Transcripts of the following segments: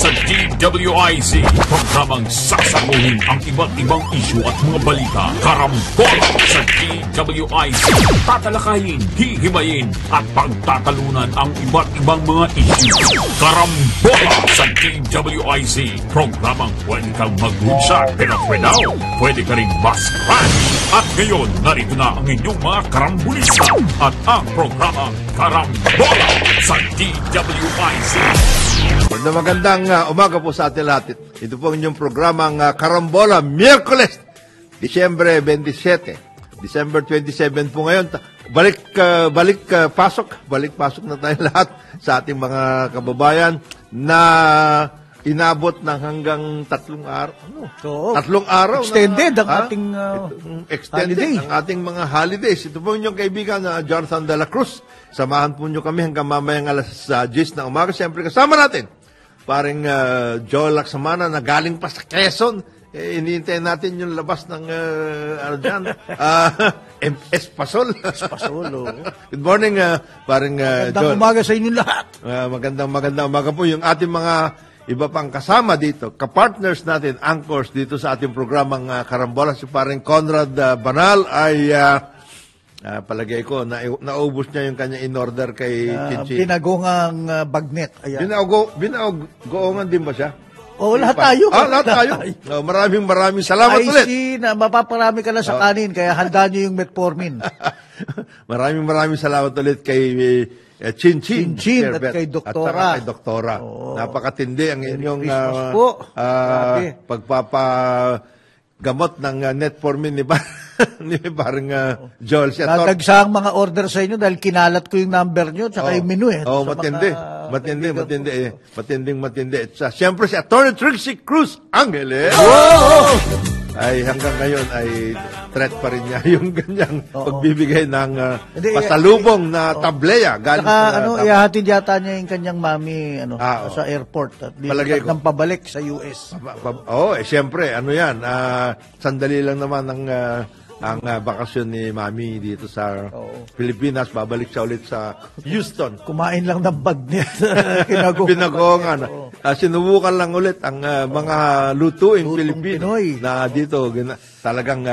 sa DWIZ, programang sasaguhin ang iba't ibang isyu at mga balita. Karambola sa DWIZ, tatalakayin, hihimayin at pagtatalunan ang iba't ibang mga isyu. Karambola sa DWIZ, programang pwede kang mag-good pero pwede ka rin mas-crash. At ngayon, narito na ang inyong mga karambulista at ang programang Karambola sa DWIZ. Magandang umaga po sa atin lahat. Ito po ang inyong programang Karambola, Miyerkules, Disyembre 27. December 27 po ngayon. Balik pasok na tayo lahat sa ating mga kababayan na inabot ng hanggang 3 araw. So, 3 araw. Extended ang ating extended holiday. ang ating mga holidays. Ito po inyong kaibigan na Jonathan de la Cruz. Samahan po nyo kami hanggang mamayang alas 10 na umaga. Siyempre kasama natin paring Joel Laksamana na galing pa sa Quezon. Iniintay natin yung labas ng Espasol. Good morning, paring Joel. Magandang umaga sa inyo lahat. Magandang umaga po yung ating mga iba pang kasama dito, kapartners natin, anchors dito sa ating programang Karambola. Si paring Conrad Banal ay palagay ko, naubos niya yung kanya in-order kay Chinchin. Pinagongang bagnet. Ayan. Binagoongan din ba siya? Oo, lahat tayo. Lahat tayo. Maraming salamat ulit. I see na mapaparami ka na sa kanin, kaya handa nyo yung metformin. maraming salamat ulit kay Chinchin at kay Doktora. At saka kay Doktora. Napakatindi ang inyong pagpapagamot ng metformin ni parang Joel. Dadagsaang mga order sa inyo dahil kinalat ko yung number nyo tsaka yung menu matindi. Siyempre si Attorney Trixie Cruz Angeles. Ay hanggang ngayon ay threat pa rin niya yung ganyang pagbibigay ng pasalubong na tableya. Ihahatid yata niya yung kanyang mami sa airport at ng pabalik sa US. Siyempre, sandali lang naman ang bakasyon ni Mami dito sa Pilipinas. Babalik siya ulit sa Houston. Kumain lang ng bagnet. Pinagongan. Sinubukan lang ulit ang mga lutuing Pilipino na dito talagang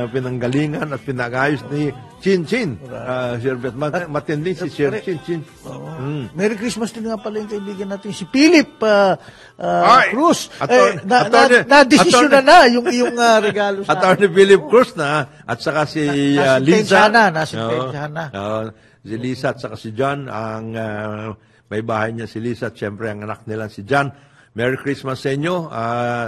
pinanggalingan at pinag-ayos ni Chinchin. Matindi si Sir Chinchin. Merry Christmas din nga pala yung kaibigan natin si Philip Cruz. Na-desisyon na yung regalo sa Attorney Philip Cruz na at saka si Lisa. Si Lisa at saka si John. Ang may bahay niya si Lisa at siyempre ang anak nila si John. Merry Christmas sa inyo.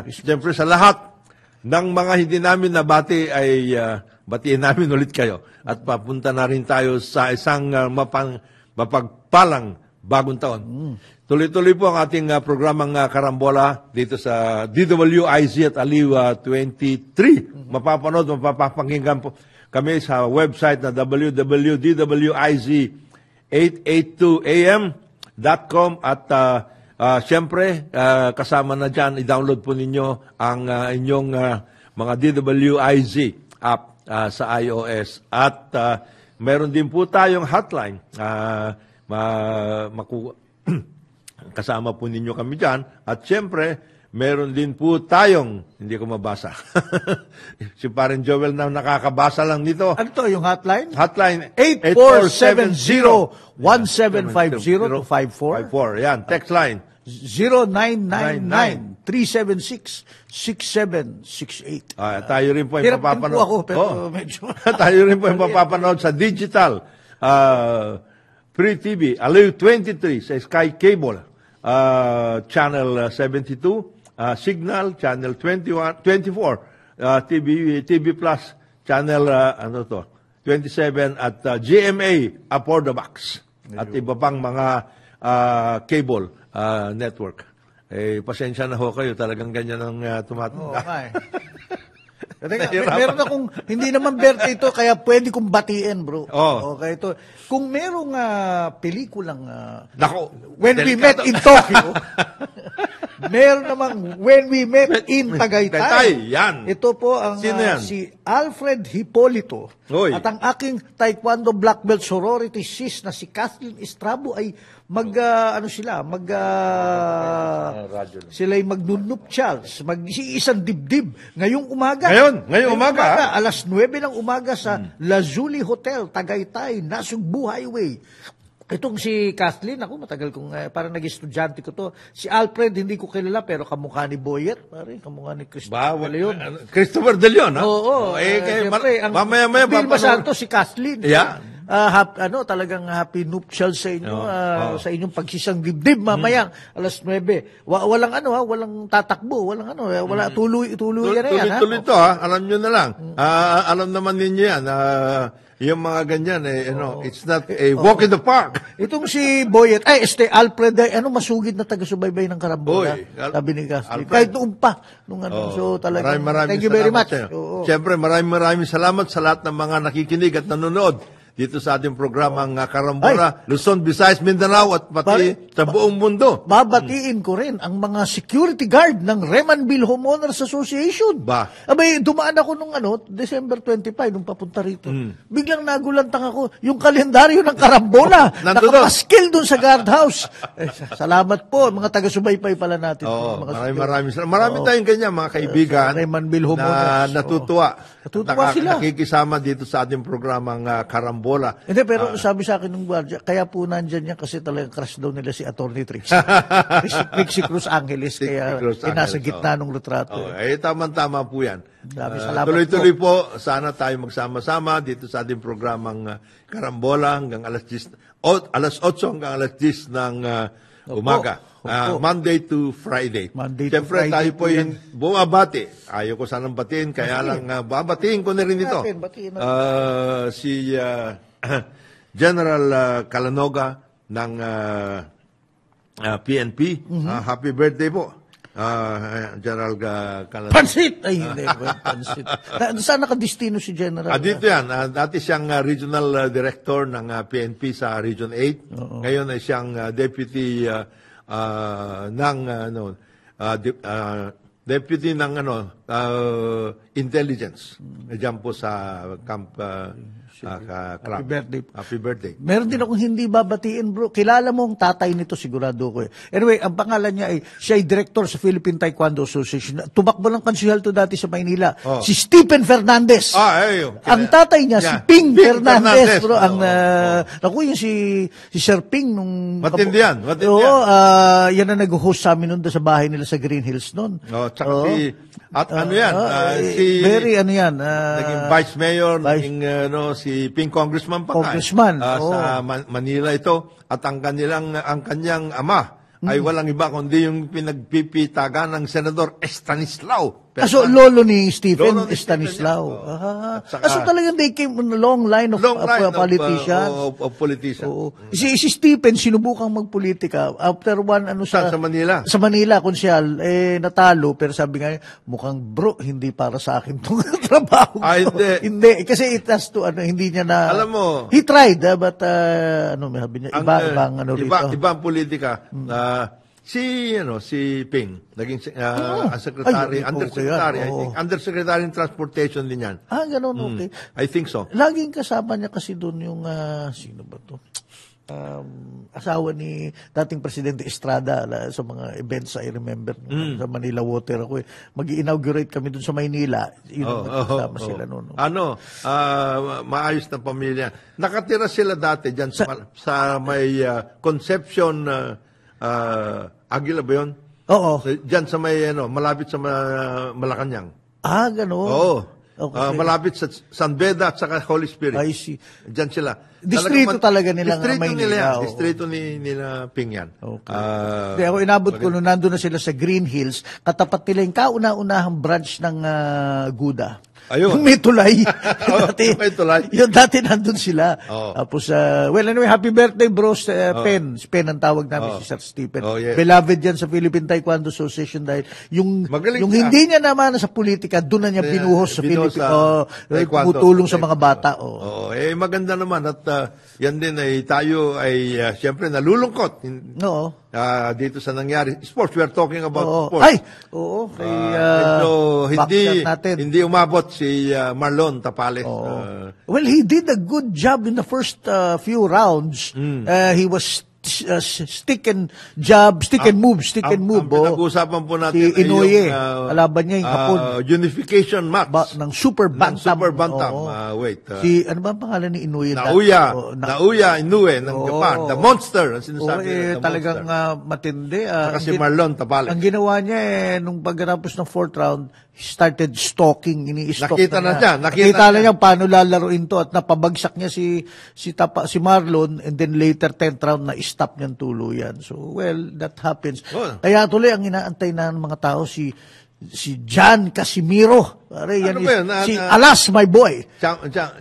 Siyempre sa lahat ng mga hindi namin nabati ay batiin namin ulit kayo. At papunta na rin tayo sa isang mapagpalang bagong taon. Tuloy-tuloy po ang ating programang Karambola dito sa DWIZ at Aliw 23. Mapapakinggan po kami sa website na www.DWIZ882am.com at siyempre, kasama na dyan, i-download po ninyo ang inyong mga DWIZ app sa iOS. At meron din po tayong hotline. Kasama po ninyo kami dyan. At siyempre, meron din po tayong, hindi ko mabasa, si Parang Joel na nakakabasa lang nito. Ano to, yung hotline? Hotline 8470-1750-54. Yan, text line. 0999-376-6768. Tayo rin po yung mapapanood. Ako, pero medyo... Tayo rin po yung mapapanood sa digital. Free TV, Aliw 23 sa Sky Cable, Channel 72, Signal, Channel 24, TV Plus, Channel 27 at GMA, Apordabox. At iba pang mga cable network. Pasensya na ho kayo, talagang ganyan ang tumatanda. Meron akong, hindi naman birthday ito, kaya pwede kong batiin, bro. Okay, ito. Kung merong pelikulang When We Met in Tokyo, Meron namang When We Met in Tagaytay. Yan. Ito po ang Sino yan? si Alfred Hipolito. Oy. At ang aking Taekwondo Black Belt sorority sis na si Kathleen Estrabo ay sila'y magnunuptials, mag-isang dibdib ngayong umaga. Ngayong umaga. Alas 9 ng umaga sa Lazuli Hotel, Tagaytay, Nasugbu Highway. Itong si Kathleen, ako matagal kong, parang nag-estudyante ko to. Si Alfred, hindi ko kilala, pero kamukha ni Boyer. Parang kamukha ni Christopher De Leon. Christopher De Leon, ha? Oo. Siyempre, mamaya Vilma Santos, si Kathleen. Yeah. Talagang happy nuptials sa inyo, sa inyong pagsisang dibdib mamayang alas 9. Walang walang tatakbo, wala tuloy yan. Tuloy to, ha? Alam nyo na lang. Alam naman ninyo yan. Yung mga ganyan, it's not a walk in the park. Itong si Boyet, Alfred, masugid na taga-subaybay ng Karambola. Sabi ni Kathleen. Kahit noong pa. So talagang, thank you very much. Siyempre, maraming salamat sa lahat ng mga nakikinig at nanonood dito sa ating programang Karambola, Luzon, Visayas, Mindanao at pati sa buong mundo. Babatiin ko rin ang mga security guard ng Remanville Homeowners Association. Abay, dumaan ako nung December 25 nung papunta rito. Biglang nagulantang ako yung kalendaryo ng Karambola. Nakapaskil doon sa guardhouse. Salamat po, mga taga-subaybay pala natin. Maraming salamat. Marami tayong ganyan, mga kaibigan, Remanville Homeowners. na natutuwa. Natutuwa sila. Nakikisama dito sa ating programang Karambola. Hindi, pero sabi sa akin ng gwardiya, kaya po nandyan yan kasi talagang crush daw nila si Atty. Trixie Cruz Angeles, kaya nasa gitna ng retrato. Tama-tama po yan. Salamat tuloy-tuloy po. Sana tayo magsama-sama dito sa ating programang Karambola hanggang alas 8 hanggang alas 10 ng umaga. Monday to Friday. Siyempre, tayo po yung bumabati. Ayaw ko sanang batiin, kaya lang babatiin ko na rin ito. Si General Calanoga ng PNP. Happy birthday po. General Calanoga. Pansit! Ay, hindi. Pansit. Saan nakadistino si General? Dito yan. Dati siyang regional director ng PNP sa Region 8. Ngayon ay siyang deputy deputy ng intelligence. Diyan po sa Camp Happy birthday. Happy birthday. Meron din akong hindi babatiin, bro. Kilala mo ang tatay nito, sigurado ko. Anyway, ang pangalan niya ay, siya ay director sa Philippine Taekwondo Association. Tumakbo ng konsyehal to dati sa Maynila. Si Stephen Fernandez. Ang tatay niya, si Ping Fernandez, bro. Yung si Sir Ping nung... Matindi yan. Yan ang nag-host sa amin noon sa bahay nila sa Green Hills noon. Tsaka naging vice mayor, naging si Ping Congressman pa. Sa Manila ito. At ang kanyang ama ay walang iba kundi yung pinagpipitaga ng Senador Estanislao. So, lolo ni Stephen Estanislao. So, talagang they came on a long line of politicians. Of politicians. Si Stephen, sinubukang magpolitika. After sa Manila. Sa Manila, konsyal, natalo. Pero sabi nga, mukhang bro, hindi para sa akin itong trabaho. Hindi. Kasi it has to, hindi niya na... Alam mo... He tried, but, may sabi niya, ibang rito. Ibang politika. Si Ping, naging undersecretary, undersecretary in transportation din yan. Ganun, okay. I think so. Laging kasama niya kasi doon yung, sino ba to? Asawa ni dating Presidente Estrada sa mga events, I remember, sa Manila Water ako. Mag-inaugurate kami doon sa Maynila. Yun kasama sila noon. Maayos na pamilya. Nakatira sila dati dyan sa may Concepcion, Aguila ba yun? Oo. Diyan sa may, malapit sa Malacanang. Gano'n? Oo. Okay. Malapit sa San Beda at saka Holy Spirit. I see. Diyan sila. Distrito talaga nila ng Maynila. Distrito nila Ping yan. Okay. Ako inabot ko nung nandun na sila sa Green Hills, katapat nila yung kauna-unahang branch ng Guda. Ayun. May tulay. May tulay. Yung dati nandun sila. Tapos, anyway, happy birthday, bro, Pen. Pen ang tawag namin si Sir Stephen. Beloved yan sa Philippine Taekwondo Association dahil yung hindi niya naman sa politika, doon na niya binuhos sa Philippine. Tumutulong sa mga bata. Maganda naman at yan din ay tayo ay siyempre nalulungkot. dito sa nangyari. Sports, we are talking about Oo. sports. Ay! Oo. Kay, Medyo backshot natin. hindi umabot si Marlon Tapales. Well, he did a good job in the first few rounds. He was stick and move. Ang pinag-uusapan po natin Si Inoue, yung kalaban niya yung Hapon. unification match Ng Super Bantam. Super Bantam. Oo. Ano ba ang pangalan ni Inoue? Naoya Inoue ng Japan. The monster, ang sinasabi Oo, the talagang monster. matindi. Saka si Marlon Tapales. Ang ginawa niya nung pagkatapos ng fourth round, he started stalking, ini-stalk Nakita na niya. Nakita na niya paano lalaruin to at napabagsak niya si Marlon, and then later 10th round na stop niyang tuluyan. So, well, that happens. Oh. Kaya tuloy ang inaantay na ng mga tao si John Casimiro. Yan Ano ba yun? si Alas, my boy.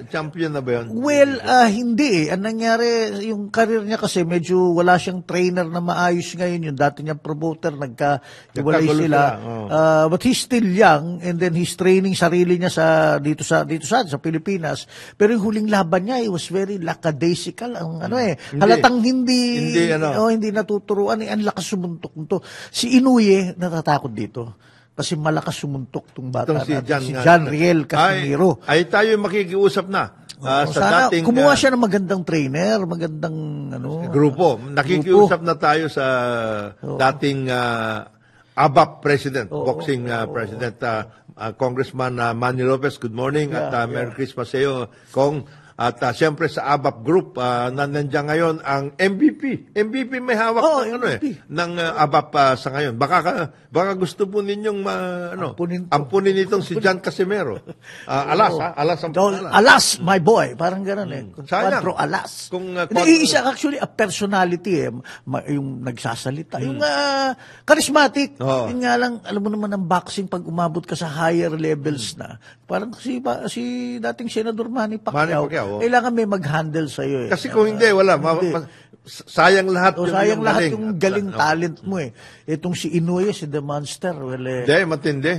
Champion na ba yun? Well, hindi eh. Ang nangyari, yung career niya kasi medyo wala siyang trainer na maayos ngayon. Yung dati niyang promoter, nagka-iwalay sila. But he's still young, and then he's training sarili niya dito sa Pilipinas. Pero yung huling laban niya, it was very lackadaisical. Halatang hindi natuturuan. Ang lakas sumuntok nito. Si Inoue, natatakot dito. Kasi malakas sumuntok tong bata Si natin, si John Riel Casimiro. Ay tayo makikiusap na sa dating kumuha siya ng magandang trainer, magandang grupo. Nakikiusap na tayo sa dating ABAP President, boxing President, Congressman Manny Lopez. Good morning at Merry Christmas sa iyo, Kong. At siyempre sa ABAP Group, nandiyan ngayon ang MVP. MVP may hawak ng ABAP sa ngayon. Baka gusto po ninyong ampunin itong si John Casimiro. Alas ang pangalan. Alas, my boy. Parang gano'n Quadro Alas. Isa actually a personality yung nagsasalita. Yung charismatic. Yung nga lang, alam mo naman ang boxing pag umabot ka sa higher levels na. Parang si dating Senador Manny Pacquiao. Kailangan may mag-handle sa'yo. Kasi kung hindi, wala. Sayang lahat. Sayang lahat yung galing talent mo Itong si Inoue, si The Monster. Matindi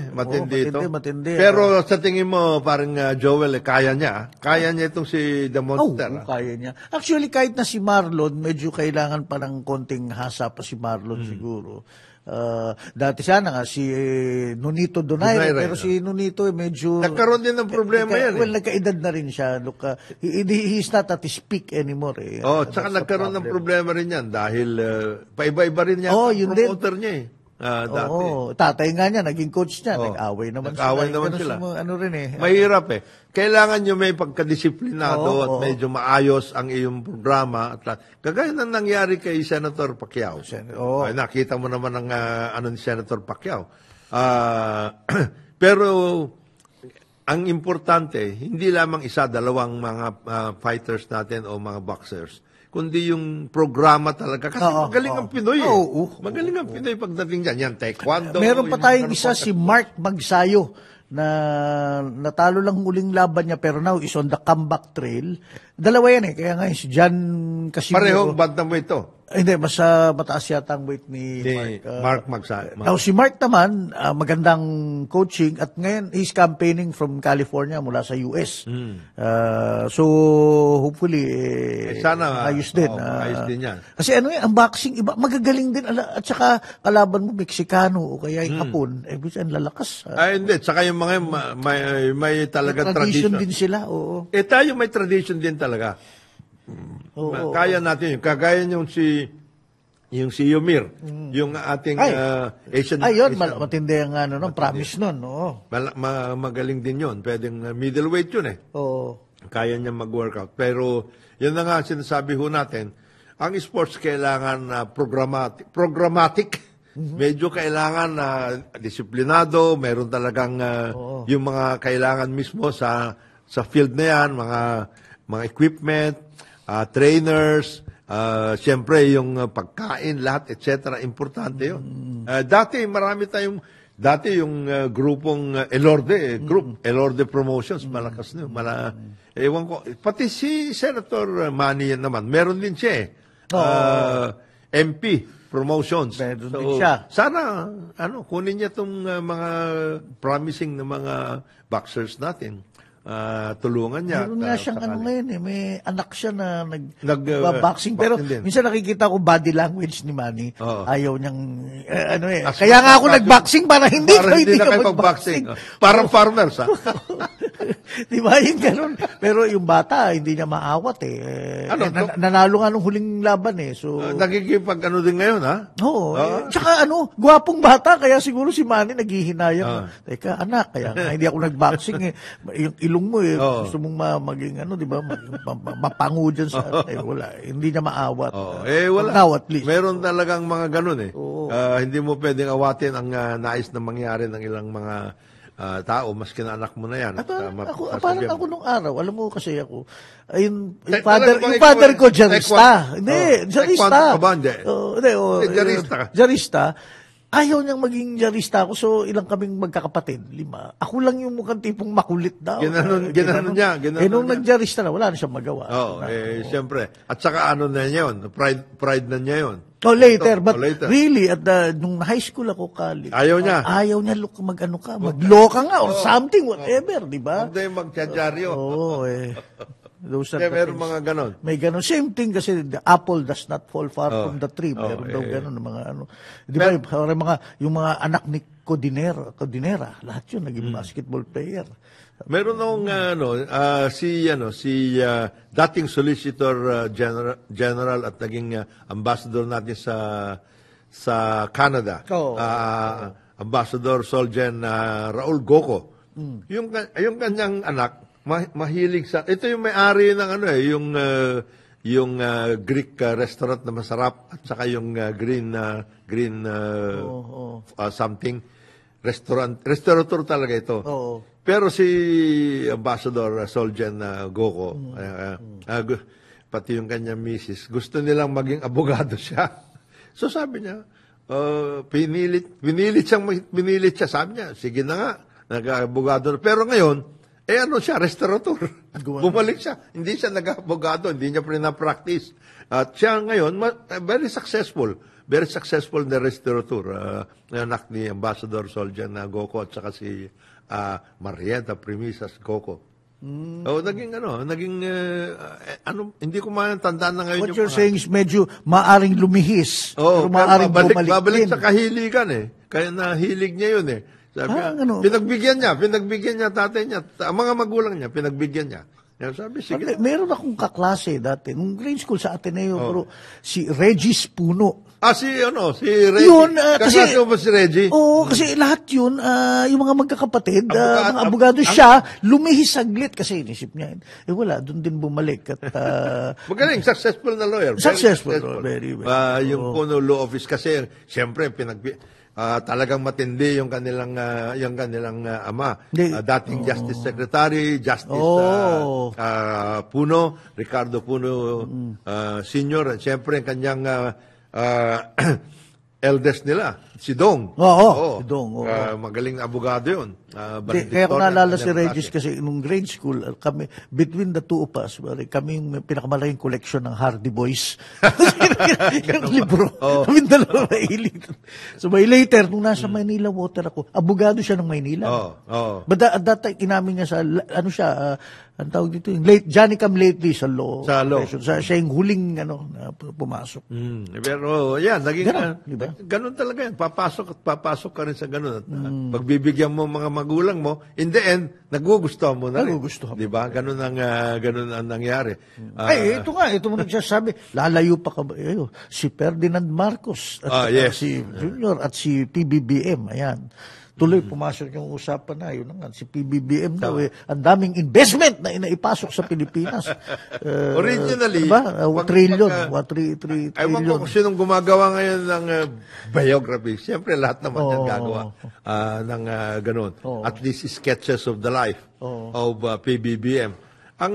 ito. Matindi. Pero sa tingin mo, parang Joel, kaya niya. Kaya niya itong si The Monster. Kaya niya. Actually, kahit na si Marlon, medyo kailangan pa ng konting hasa pa si Marlon siguro. Dati sana nga si Nonito Donaire, pero si Nonito medyo nagkaroon din ng problema yan. Well, nagkaedad na rin siya. Look, he's not at his peak anymore. Tsaka nagkaroon ng problema rin yan dahil paiba-iba rin yan ang promoter niya dati. Tatay nga niya, naging coach niya. Nag-away naman sila. Rin Mahirap Kailangan nyo may pagkadisiplinado at medyo maayos ang iyong programa. Kagaya na nangyari kay Senator Pacquiao. Nakita mo naman ang ni Senator Pacquiao. Pero ang importante, hindi lamang isa, dalawang mga fighters natin o mga boxers, kundi yung programa talaga. Kasi magaling ang Pinoy. Magaling ang Pinoy pagdating dyan. Yan, taekwondo. Meron pa tayong isa, si Mark Magsayo, na natalo lang huling laban niya pero now is on the comeback trail. Dalawa yan Kaya Kaya nga si John Casimiro. Parehong bantam mo ito. Hindi, mas mataas yata ang weight ni Mark Magsayo. Now, si Mark naman, magandang coaching at ngayon, he's campaigning from California mula sa US. So, hopefully, sana ayos din. Ayos din yan. Kasi ang boxing, iba, magagaling din. At saka, kalaban mo, Meksikano o kaya yung Hapon, ang lalakas. Hindi. Tsaka yung mga may talagang tradition. Din sila, tayo may tradition din talaga. Kaya natin yun. Kagaya yung si Yumir, yung ating Asian. Ayun, matindi ang promise nun. Magaling din yun. Pwedeng middleweight yun Kaya niya mag-workout. Pero yun na nga sinasabi ho natin, ang sports kailangan programmatic. Medyo kailangan disiplinado, meron talagang yung mga kailangan mismo sa field na yan, mga equipment, trainers, siyempre yung pagkain, lahat, etc. Importante yun. Dati yung grupong Elorde Promotions, malakas na yun. Ewan ko, pati si Senator Manny naman, meron din siya MP Promotions. Meron din siya. Sana, kunin niya itong mga promising na mga boxers natin. tulungan niya. Meron nga at, siyang sakali. ano ngayon may anak siya na boxing boxing pero din. minsan nakikita ko body language ni Manny. Oo. Ayaw niyang kaya nga ako nagboxing para hindi Para hindi na ka kayo magboxing. mag-boxing. Parang farmers, ha? Di ba yung ganun? Pero yung bata, hindi niya maawat nanalo nga nung huling laban So, Nagkikipag ano din ngayon, ha? oo. Tsaka gwapong bata, kaya siguro si Manny naghihinayang. Teka, anak, kaya nga hindi ako nagboxing Yung ilong mo gusto mong maging di ba? Mapango dyan sa wala. Hindi niya maawat. Wala. Now at least. Meron talagang mga ganun Oo. Hindi mo pwedeng awatin ang nais na mangyari ng ilang mga tao, maski na anak mo na yan. Parang ako nung araw, alam mo kasi ako, yung Talagang father ko, ikaw, jarista. Hindi, jarista. taekwondo ka ba? Hindi. Jarista ka. Jarista. Ayaw niyang maging jarista ako, so ilang kaming magkakapatid, 5. Ako lang yung mukhang tipong makulit daw. Ginanon niya. Nung nagjarista na, wala na siyang magawa. Siyempre. At saka ano na niya yun, pride na niya yun. Later, but later. really, nung high school ako, college, Ayaw niya. mag-law ka nga, or something, whatever, di ba? Huwag na yung magtyadyaryo. Those are Kaya the meron things. mga ganon. May ganon. Same thing kasi the apple does not fall far from the tree. Meron daw ganon mga Di ba yung mga anak ni Codinera, lahat yun naging basketball player. Meron nung si dating Solicitor General at naging ambassador natin sa Canada. Ambassador Solgen Raul Goco. Yung kanyang anak mahilig sa ito yung may-ari ng yung Greek restaurant na masarap at saka yung green something restaurateur talaga ito. Pero si Ambassador Solgen Goco pati yung kanyang misis gusto nilang maging abogado siya. So sabi niya pinilit siya, sabi niya sige na nga nag-abogado pero ngayon siya, restaurateur. Bumalik siya. Hindi siya nag-abogado, hindi niya practice. At siya ngayon, very successful. Very successful na restaurateur. Anak ni Ambassador Solgen Goco at saka si Marieta Primisas Goco. Hindi ko matandaan na ngayon. What you're saying is medyo maaring lumihis. Pero maaring babalik sa kahiligan Kaya nahilig niya yun Sabi niya, pinagbigyan niya tatay niya, ang mga magulang niya, pinagbigyan niya. Sabi, sige. Meron akong kaklase dati, nung grade school sa Ateneo, pero si Regis Puno. Si Reggie. Yun, kasi, ba si Reggie? Oo, kasi lahat yun, yung mga magkakapatid, mga abogado siya, lumihis saglit kasi inisip niya. Wala, doon din bumalik. At, magaling, successful na lawyer. Successful. Very well. Yung Puno Law Office kasi, siyempre, talagang matindi yung kanilang ama. Dating Justice Secretary, Justice Puno, Ricardo Puno Sr. Siyempre, ang kanyang eldest nila, si Dong. Si Dong. Magaling na abogado yun. Kaya ko naalala si Regis kasi nung grade school, kami, between the two of us, kami yung pinakamalaking collection ng Hardy Boys. Yung libro. Kami dalawa mahilig. So by later, nung nasa Manila Water ako, abogado siya ng Maynila. But at that time, inamin niya ang tawag dito, Johnny come lately sa law. Siya yung huling na pumasok. Pero yan, naging diba? Ganun talaga yan. Papasok ka rin sa ganun. At pagbibigyan mo mga magulang mo, in the end, nagugustuhan mo na rin. Diba? Ganun ang nangyari. Ito mo nagsasabi, lalayo pa ka ba? Si Ferdinand Marcos at si Junior at si PBBM. Ayan. Tuloy pumasok yung usapan na yun nga si PBBM daw ang daming investment na inaipasok sa Pilipinas. Originally, trillion. Ewan ko kung sinong gumagawa ngayon ng biography. Siyempre lahat naman yan gagawa ng ganun. At least sketches of the life of PBBM. Ang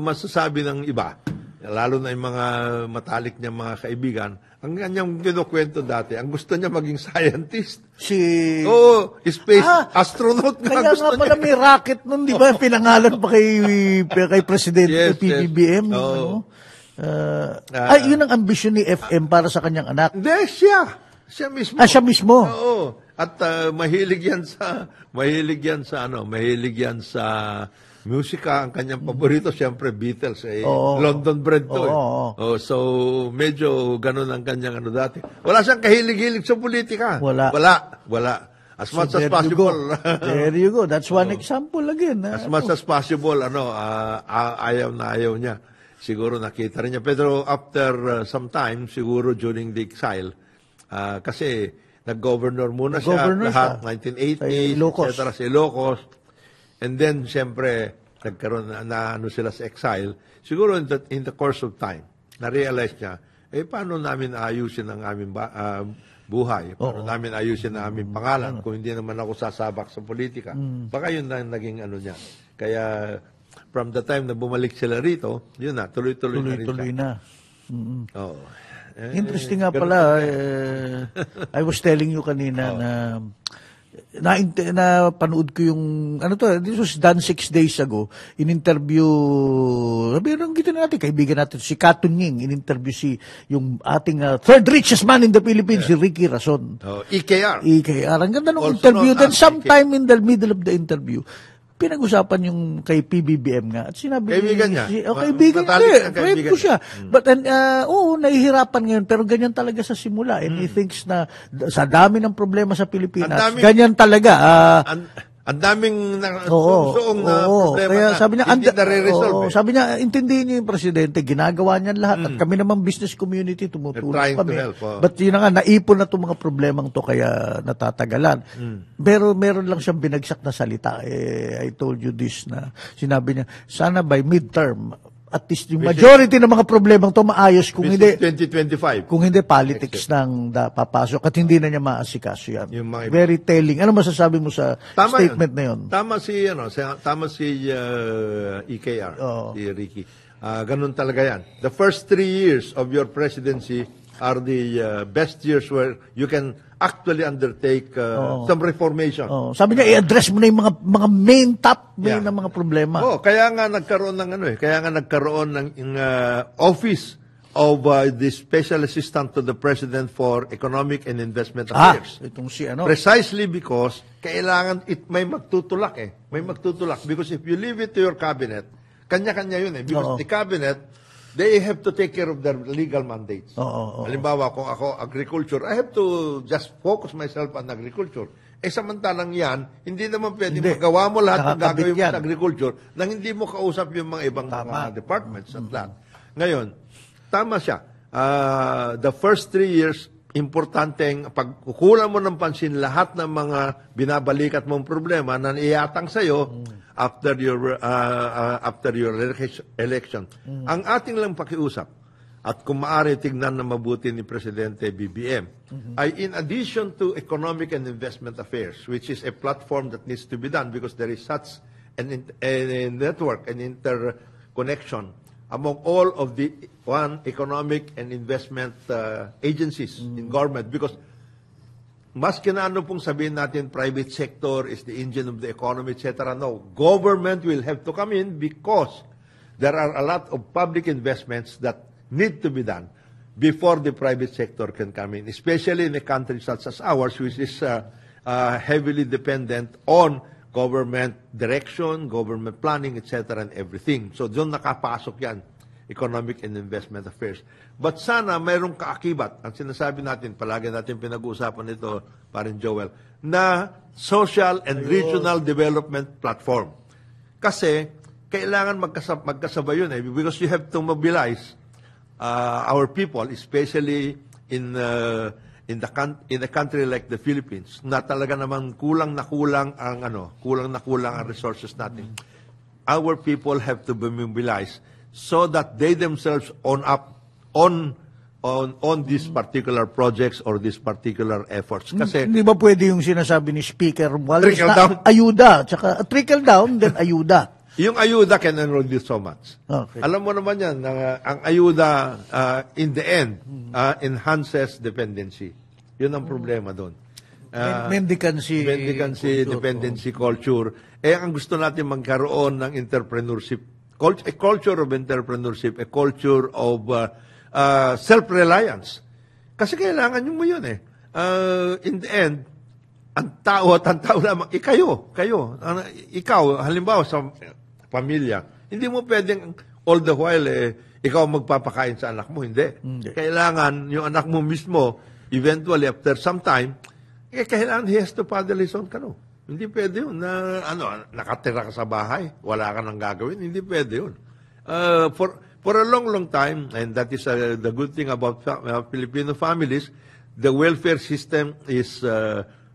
masasabi ng iba, lalo na yung mga matalik niya mga kaibigan, ang kanyang kinukwento dati, ang gusto niya maging scientist. Space astronaut nga kaya gusto nga pala niya. may rocket nun, di ba? Pinangalan pa kay Presidente PBBM. Yun ang ambisyon ni FM para sa kanyang anak. Hindi, siya. Siya mismo. Siya mismo. Oo. At mahilig yan sa musika, ang kanyang paborito, siyempre Beatles, Oo. London bred to. Oo. So, medyo ganun ang kanyang dati. Wala siyang kahilig-hilig sa politika. Wala. As much So as there you possible. go. There you go. That's one example again. As much as possible, ayaw na ayaw niya. Siguro nakita rin niya. Pero after some time, siguro during the exile, kasi nag-governor muna siya, Nag-governor lahat, siya. 1980s, Sa Ilocos. etc. sa Ilocos. And then, siyempre, nagkaroon na sila sa exile. Siguro in the course of time, na-realize niya, paano namin ayusin ang aming buhay? Paano namin ayusin ang aming pangalan kung hindi naman ako sasabak sa politika? Baka yun na naging niya. Kaya, from the time na bumalik sila rito, yun na, tuloy-tuloy na rin siya. Tuloy-tuloy na. Oo. Interesting nga pala, I was telling you kanina na panood ko yung, this was done 6 days ago, in-interview, kita natin, kaibigan natin, si Katunying, in-interview yung ating third richest man in the Philippines, si Ricky Rason. EKR. Ang ganda ng Also interview. known Then as sometime in the middle of the interview, pinag-usapan yung kay PBBM nga. At sinabi Kaibigan niya? kaibigan Matalik niya. ang Friend kaibigan ko siya. But, nahihirapan ngayon. Pero ganyan talaga sa simula. And he thinks na sa dami ng problema sa Pilipinas, ganyan talaga. Ang daming Oo, na problema kaya na sabi niya, hindi na-resolve. sabi niya, intindihin niyo yung presidente, ginagawa niyan lahat. At kami naman business community, tumutulong They're trying kami. to help, But yun na nga, naipon na itong mga problemang to kaya natatagalan. Pero meron lang siyang binagsak na salita. I told you this na sinabi niya, sana by midterm, at least yung majority ng mga problemang to maayos kung hindi 2025. kung hindi politics nang papasok at hindi na niya maasikaso yan. Yung mga Very telling. Ano masasabi mo sa statement na yun? Tama si EKR, si Ricky. Ganun talaga yan. The first 3 years of your presidency are the best years where you can actually undertake some reformation. Sabi niya, i-address mo na yung mga main na mga problema. Kaya nga nagkaroon ng office of the Special Assistant to the President for Economic and Investment Affairs. Itong si Precisely because kailangan may magtutulak May magtutulak because if you leave it to your cabinet, kanya-kanya yun because the cabinet, they have to take care of their legal mandates. Halimbawa, kung ako agriculture, I have to just focus myself on agriculture. Samantalang yan, hindi naman pwede magawa mo lahat ng gagawin mo sa agriculture nang hindi mo kausap yung mga ibang mga departments at lahat. Ngayon, tama siya. The first 3 years, importanteng pagkukulan mo ng pansin lahat ng mga binabalikat mong problema na iatang sa'yo after your election. Ang ating lang pakiusap, at kung maaari tignan na mabuti ni Presidente BBM, ay in addition to economic and investment affairs, which is a platform that needs to be done because there is such a network, an interconnection among all of the economic and investment agencies in government because maski na ano pong sabihin natin private sector is the engine of the economy, etc. No, government will have to come in because there are a lot of public investments that need to be done before the private sector can come in, especially in a country such as ours, which is heavily dependent on government direction, government planning, etc. and everything. So doon nakapasok yan, economic and investment affairs. But sana mayroong kaakibat, ang sinasabi natin, palagi natin pinag-uusapan ito, parin Joel, na social and regional development platform. Kasi kailangan magkasabay yun because you have to mobilize our people, especially in a country like the Philippines, na talaga naman kulang na kulang ang resources natin. Our people have to be mobilized so that they themselves own up on these particular projects or these particular efforts. Kasi hindi ba pwede yung sinasabi ni Speaker Wallace trickle na down. ayuda, tsaka trickle down, then ayuda. Yung ayuda can enroll you so much. Okay. Alam mo naman yan, ang ayuda, in the end, enhances dependency. Yun ang problema doon. Mendicancy dependency culture. Ang gusto natin magkaroon ng entrepreneurship, a culture of entrepreneurship, a culture of self-reliance. Kasi kailangan mo yun in the end, ang tao lamang, ikaw, halimbawa, pamilya. Hindi mo pwedeng all the while, ikaw magpapakain sa anak mo. Hindi. Kailangan yung anak mo mismo, eventually, after some time, kailangan he has to paddle his own canoe. Hindi pwede yun na, nakatira ka sa bahay, wala ka nang gagawin. Hindi pwede yun. For a long, long time, and that is the good thing about Filipino families, the welfare system is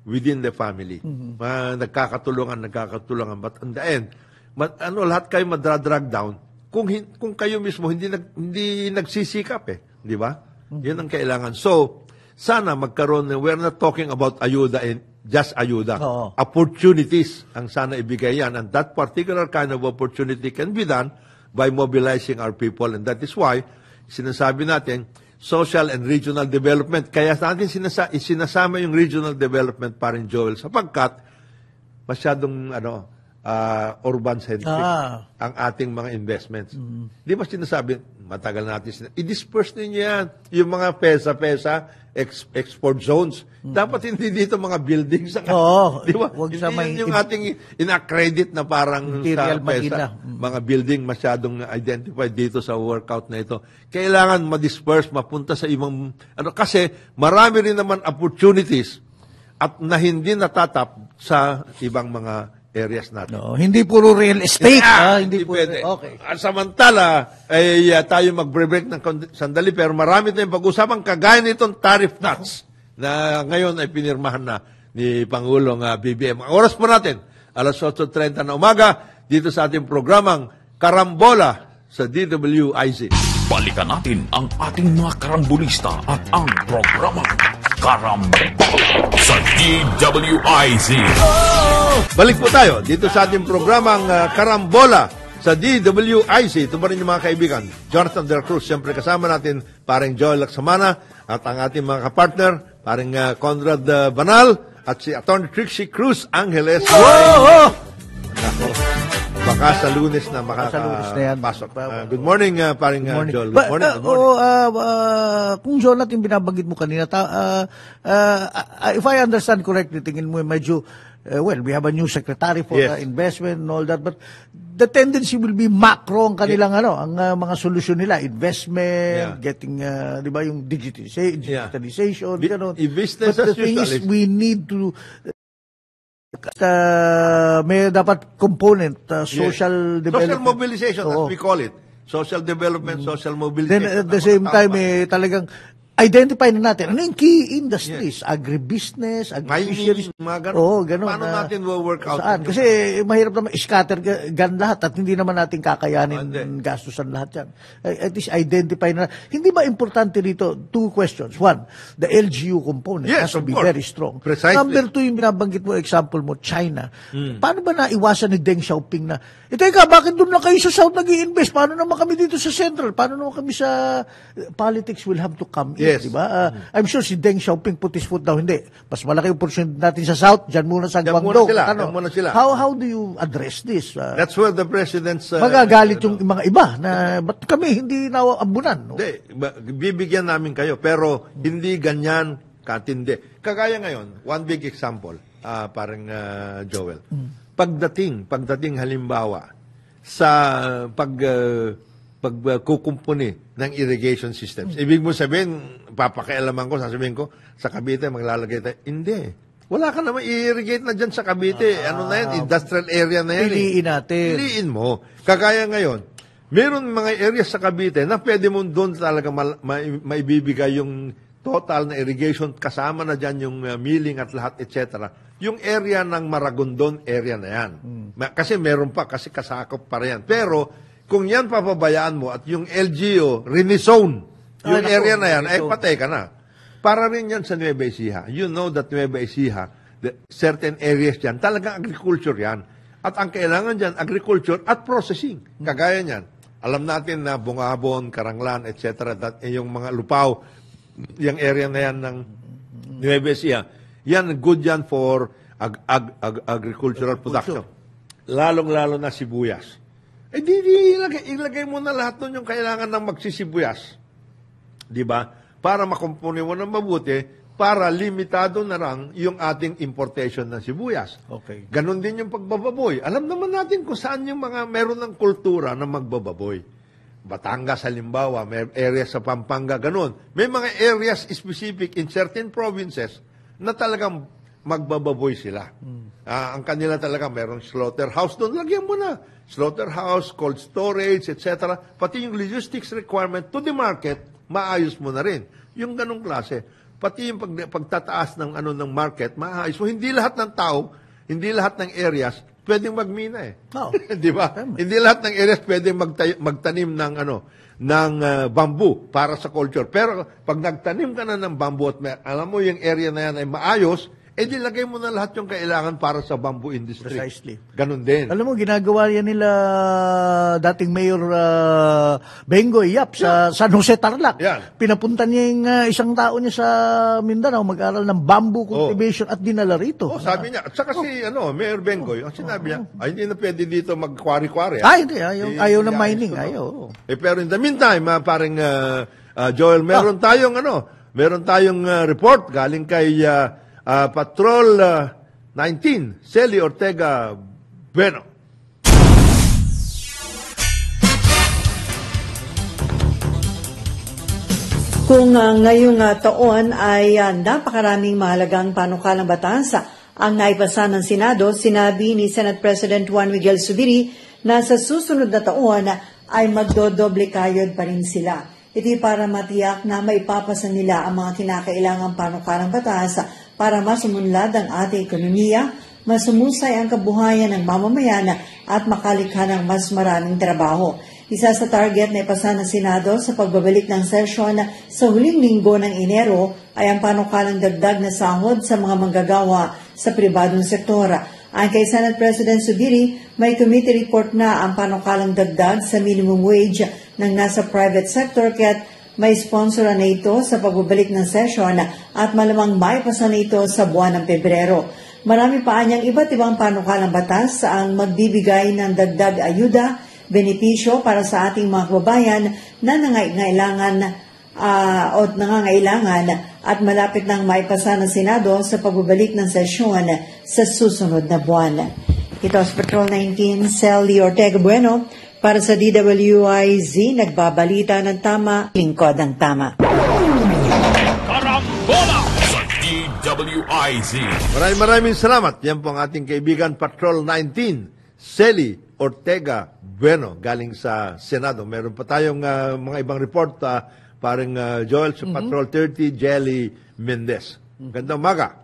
within the family. Nagkakatulungan. But in the end, lahat kayo madradrag down kung kayo mismo hindi nagsisikap di ba? Yun ang kailangan. So, sana magkaroon, we're not talking about ayuda and just ayuda. Oo. Opportunities ang sana ibigay yan. And that particular kind of opportunity can be done by mobilizing our people. And that is why, sinasabi natin, social and regional development. Kaya natin sinasama yung regional development, parin Joel, sapagkat masyadong urban-centric ang ating mga investments. Di ba sinasabi, matagal natin i-disperse ninyo yan. Yung mga pesa-pesa, export zones. Dapat hindi dito mga buildings. Di ba? Hindi yung ating ina-credit na parang sa pesa. Mga building masyadong identified dito sa workout na ito. Kailangan ma-disperse, mapunta sa ibang, kasi marami rin naman opportunities at na hindi natatap sa ibang mga areas natin. No, hindi puro real estate. Hindi pwede. Okay. Samantala, tayo mag-break ng sandali, pero marami tayong pag-usapan kagaya nitong tariff nuts na ngayon ay pinirmahan na ni Pangulong BBM. Ang oras po natin, alas 8:30 na umaga, dito sa ating programang Karambola sa DWIZ. Balikan natin ang ating mga karambulista at ang programang Karambola sa DWIZ. Balik po tayo dito sa ating programang Karambola sa DWIZ. Ito pa rin yung mga kaibigan. Jonathan Del Cruz, siyempre kasama natin paring Joel Laksamana at ang ating mga kapartner, paring Conrad Banal at si Atty. Trixie Cruz Angeles. Baka sa Lunes na makakapasok. Good morning, paring Joel. Good morning. Kung Jonathan, binabanggit mo kanina, if I understand correctly, tingin mo medyo, we have a new secretary for investment and all that, but the tendency will be macro ang kanilang ang mga solusyon nila, investment, getting, di ba, yung digitalization, gano'n. Business but as the thing usual is, we need to may dapat component social development. Social mobilization, as we call it. Social development, social mobilization. Then at the same time, talagang identify na natin ano yung key industries, agribusiness, agri-fisheries. Ganun. Paano natin work out? Saan? Kasi mahirap naman scatter gan lahat at hindi naman natin kakayanin gastusan lahat yan. At least identify na. Hindi ba importante dito? Two questions. One, the LGU component has to be very strong. Precisely. Number two, yung binabanggit mo, example mo, China. Paano ba naiwasan ni Deng Xiaoping na, teka, bakit doon lang kayo sa South nag-i-invest? Paano naman kami dito sa Central? Paano naman kami sa politics will have to come in? Diba? I'm sure si Deng Xiaoping put his foot down. Hindi. Mas malaki opportunity natin sa South. Diyan muna sa Guangdong. How do you address this? That's where the president's... magagalit yung mga iba na ba't kami hindi naambunan? Hindi. Bibigyan namin kayo. Pero hindi ganyan katindi. Kagaya ngayon, one big example, parang Joel. Pagdating halimbawa sa pagkukumpuni ng irrigation systems. Ibig mo sabihin, papakialaman ko, sasabihin ko, sa Cavite, maglalagay tayo. Hindi. Wala ka naman i-irrigate na dyan sa Cavite. Ano na yan? Industrial area na yan. Piliin natin. Piliin mo. Kagaya ngayon, meron mga areas sa Cavite na pwede mo doon talaga maibibigay yung total na irrigation, kasama na dyan yung milling at lahat, etc. Yung area ng Maragondon area na yan. Kasi meron pa, kasi kasakop pa rin yan. Pero, kung yan papabayaan mo at yung LGU, renisone, yung area na yan, ay patay ka na. Para rin yan sa Nueva Ecija. You know that Nueva Ecija, certain areas dyan, talagang agriculture yan. At ang kailangan dyan, agriculture at processing. Kagaya niyan. Alam natin na Bungabon, Karanglan, etc. Yung mga Lupaw, yung area na yan ng Nueva Ecija, yan, good yan for agricultural production. Lalong-lalo na sibuyas. Ilagay mo na lahat nun yung kailangan ng magsisibuyas. Di ba? Para makumpuni mo ng mabuti, para limitado na lang yung ating importation ng sibuyas. Okay. Ganon din yung pagbababoy. Alam naman natin kung saan yung mga meron ng kultura na magbababoy. Batangas, halimbawa, may areas sa Pampanga, ganon. May mga areas specific in certain provinces na talagang magbababoy sila. Ang kanila talaga merong slaughterhouse doon. Lagyan mo na. Slaughterhouse, cold storage, etc. Pati yung logistics requirement to the market, maayos mo na rin. Yung ganong klase. Pati yung pagtataas ng ng market, maayos mo. Hindi lahat ng tao, hindi lahat ng areas pwedeng magmina eh. Oh. Di ba? Hindi lahat ng areas pwedeng magtanim ng bamboo para sa culture. Pero pag nagtanim ka na ng bamboo at alam mo yung area na yan ay maayos, di lagay mo na lahat yung kailangan para sa bamboo industry. Precisely. Ganun din. Alam mo, ginagawa yan nila dating Mayor Bengoy Yap sa San Jose Tarlac. Yan. Pinapunta niya yung isang tao niya sa Mindanao mag-aral ng bamboo cultivation at dinala rito. Sabi niya. At saka si Mayor Bengoy, ang sinabi niya, hindi na pwede dito mag-kwari-kwari. Hindi. Ayaw ng mining. Ayaw. Pero in the meantime, parang Joel, meron tayong report galing kay Patrol 19, Celi Ortega Bueno. Kung ngayong taon ay napakaraming mahalagang panukalang batas ang naipasa ng Senado, sinabi ni Senate President Juan Miguel Zubiri na sa susunod na taon ay magdodoble kayod pa rin sila. Ito'y para matiyak na maipapasa nila ang mga kinakailangang panukalang batas para masumunlad ang ating ekonomiya, masumusay ang kabuhayan ng mamamayan at makalikha ng mas maraming trabaho. Isa sa target na ipasa ng Senado sa pagbabalik ng sesyon sa huling linggo ng Enero ay ang panukalang dagdag na sahod sa mga manggagawa sa pribadong sektor. Ayon kay Senate President Zubiri, may committee report na ang panukalang dagdag sa minimum wage ng nasa private sector kaya't may sponsoran na ito sa pagbabalik ng session at malamang maipasa na ito sa buwan ng Pebrero. Marami pa anyang iba't ibang panukalang batas ang magbibigay ng dagdag ayuda, benepisyo para sa ating mga kababayan na nangangailangan at malapit nang maipasa ng Senado sa pagbabalik ng sesyon sa susunod na buwan. Ito si Patrol 19, Celi Ortega Bueno, para sa DWIZ, nagbabalita ng tama, lingkod ng tama. Karambola sa DWIZ. Maraming salamat. Yan po ang ating kaibigan Patrol 19, Celi Ortega Bueno, galing sa Senado. Meron pa tayong mga ibang report, parang Joel sa Patrol 30, Jelly Mendez. Gandang umaga.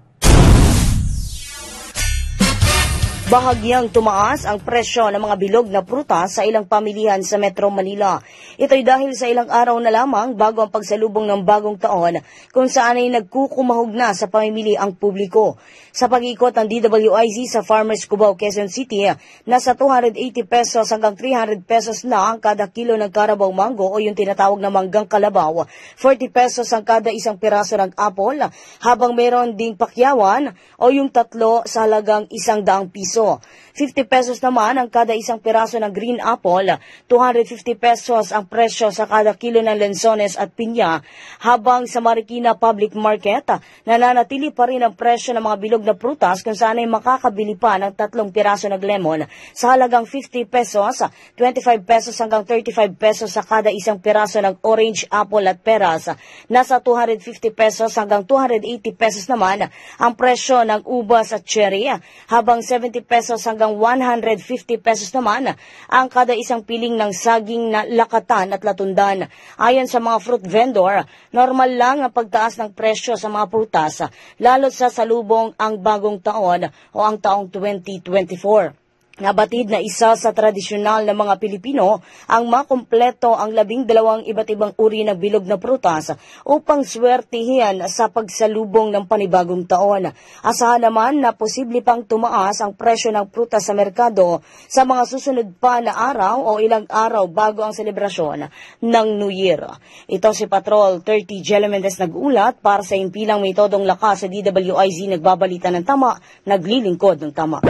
Bahagyang tumaas ang presyo ng mga bilog na prutas sa ilang pamilihan sa Metro Manila. Ito'y dahil sa ilang araw na lamang bago ang pagsalubong ng bagong taon kung saan ay nagkukumahog na sa pamimili ang publiko. Sa pag-ikot ng DWIZ sa Farmers Cubao, Quezon City, nasa 280 pesos hanggang 300 pesos na ang kada kilo ng Carabao Mango o yung tinatawag na manggang kalabaw, 40 pesos ang kada isang piraso ng apple, habang meron ding pakyawan o yung tatlo sa halagang 100 piso. 50 pesos naman ang kada isang piraso ng green apple, 250 pesos ang presyo sa kada kilo ng lensones at pinya, habang sa Marikina Public Market, nananatili pa rin ang presyo ng mga bilog na prutas kung saan ay makakabili pa ng 3 piraso ng lemon sa halagang 50 pesos, 25 pesos hanggang 35 pesos sa kada isang piraso ng orange, apple at peras. Nasa 250 pesos hanggang 280 pesos naman ang presyo ng ubas at cherry, habang 70 pesos hanggang 150 pesos naman ang kada isang piling ng saging na lakatan at latundan. Ayon sa mga fruit vendor, normal lang ang pagtaas ng presyo sa mga prutas, lalo sa salubong ang bagong taon o ang taong 2024. Nabatid na isa sa tradisyonal na mga Pilipino ang makumpleto ang 12 iba't ibang uri ng bilog na prutas upang swertihin sa pagsalubong ng panibagong taon. Asahan naman na posible pang tumaas ang presyo ng prutas sa merkado sa mga susunod pa na araw o ilang araw bago ang selebrasyon ng New Year. Ito si Patrol 30 Jelly Mendez nag-ulat para sa impilang may todong lakas sa DWIZ, nagbabalita ng tama, naglilingkod ng tama.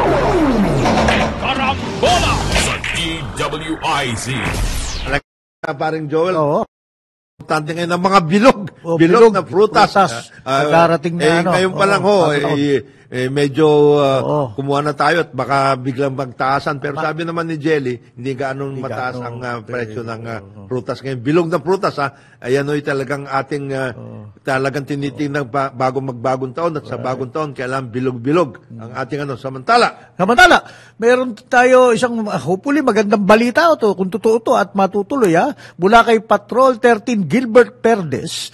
Karambola sa DWIZ. Parang Joel, Oo. importante ngayon ng mga bilog. Oh, bilog na prutas. Darating na ano. Ngayon pa lang medyo Oo. kumuha na tayo at baka biglang magtaasan. Pero sabi naman ni Jelly, hindi gaano mataas ang presyo ng prutas ngayon. Bilog na prutas, ayan o'y talagang ating talagang tinitingnan bago magbagong taon at sa bagong taon kailangan bilog-bilog ang ating samantala. Meron tayo isang hopefully magandang balita to kung totoo to at matutuloy mula kay Patrol 13 Gilbert Perdes.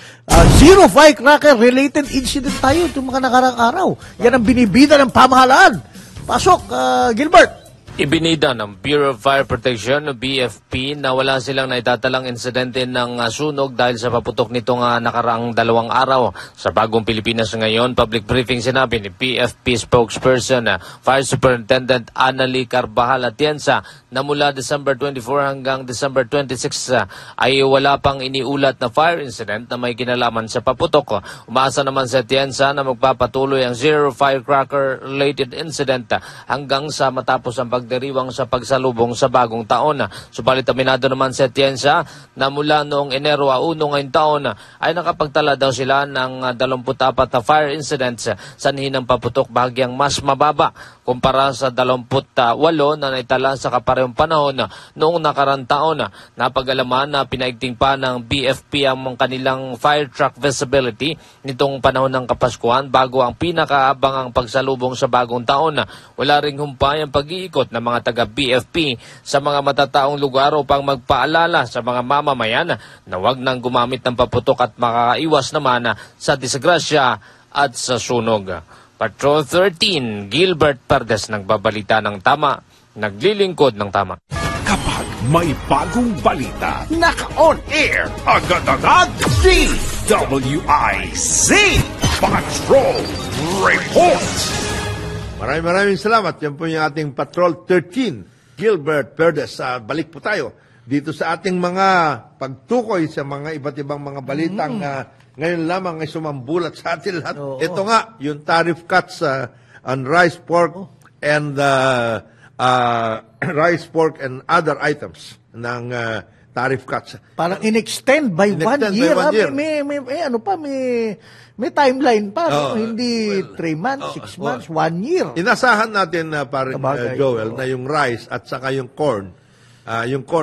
Zero firecracker related incident tayo itong mga nakarang araw. Yan ang binibida ng pamahalaan. Pasok, Gilbert. Ibinida ng Bureau of Fire Protection o BFP na wala silang naitatalang insidente ng sunog dahil sa paputok nitong nakaraang 2 araw. Sa Bagong Pilipinas ngayon, public briefing sinabi ni BFP spokesperson Fire Superintendent Annalie Carvajal Atienza na mula December 24 hanggang December 26 ay wala pang iniulat na fire incident na may kinalaman sa paputok. Umaasa naman si Atienza na magpapatuloy ang zero firecracker related incident hanggang sa matapos ang pagdiriwang sa pagsalubong sa bagong taon. Subalit aminado naman si Atienza na mula noong Enero 1 ngayong taon ay nakapagtala daw sila ng 24 na fire incidents sanhi ng paputok bahagyang mas mababa kumpara sa 28 na naitala sa kaparehong panahon noong nakarang taon. Napag-alaman na pinaigting pa ng BFP ang kanilang fire truck visibility nitong panahon ng Kapaskuhan bago ang pinakaabangang pagsalubong sa bagong taon. Wala ring humpay ang pag-iikot ng mga taga-BFP sa mga matataong lugar upang magpaalala sa mga mamamayan na huwag nang gumamit ng paputok at makakaiwas naman sa disgrasya at sa sunog. Patrol 13, Gilbert Perdes nagbabalita ng tama, naglilingkod ng tama. Kapag may bagong balita, naka-on air, agad-agad, DWIZ Patrol Report. Maraming salamat. Yan po yung ating Patrol 13, Gilbert Perdes. Balik po tayo dito sa ating mga pagtukoy sa mga iba't ibang mga balitang ngayon lamang ay sumambulat sa atin lahat. Ito nga, yung tariff cuts on rice, pork, and rice, pork, and other items ng tariff cuts. Parang in-extend by 1 year. May timeline pa. Hindi 3 months, 6 months, 1 year. Inasahan natin parang Joel na yung rice at saka yung corn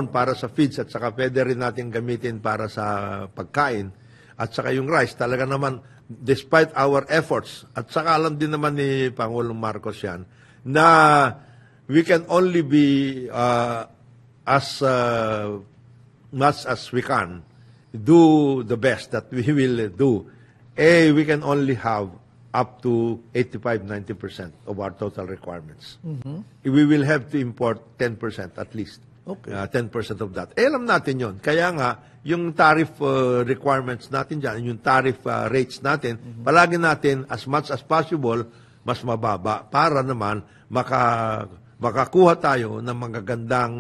para sa feeds at saka pwede rin natin gamitin para sa pagkain at saka yung rice talaga naman despite our efforts at saka alam din naman ni Pangulong Marcos yan na we can only be as much as we can do the best that we will do. We can only have up to 85-90% of our total requirements. We will have to import 10% at least. 10% of that. Alam natin yon. Kaya nga, yung tariff requirements natin dyan, yung tariff rates natin, palagi natin as much as possible, mas mababa para naman makakuha tayo ng magagandang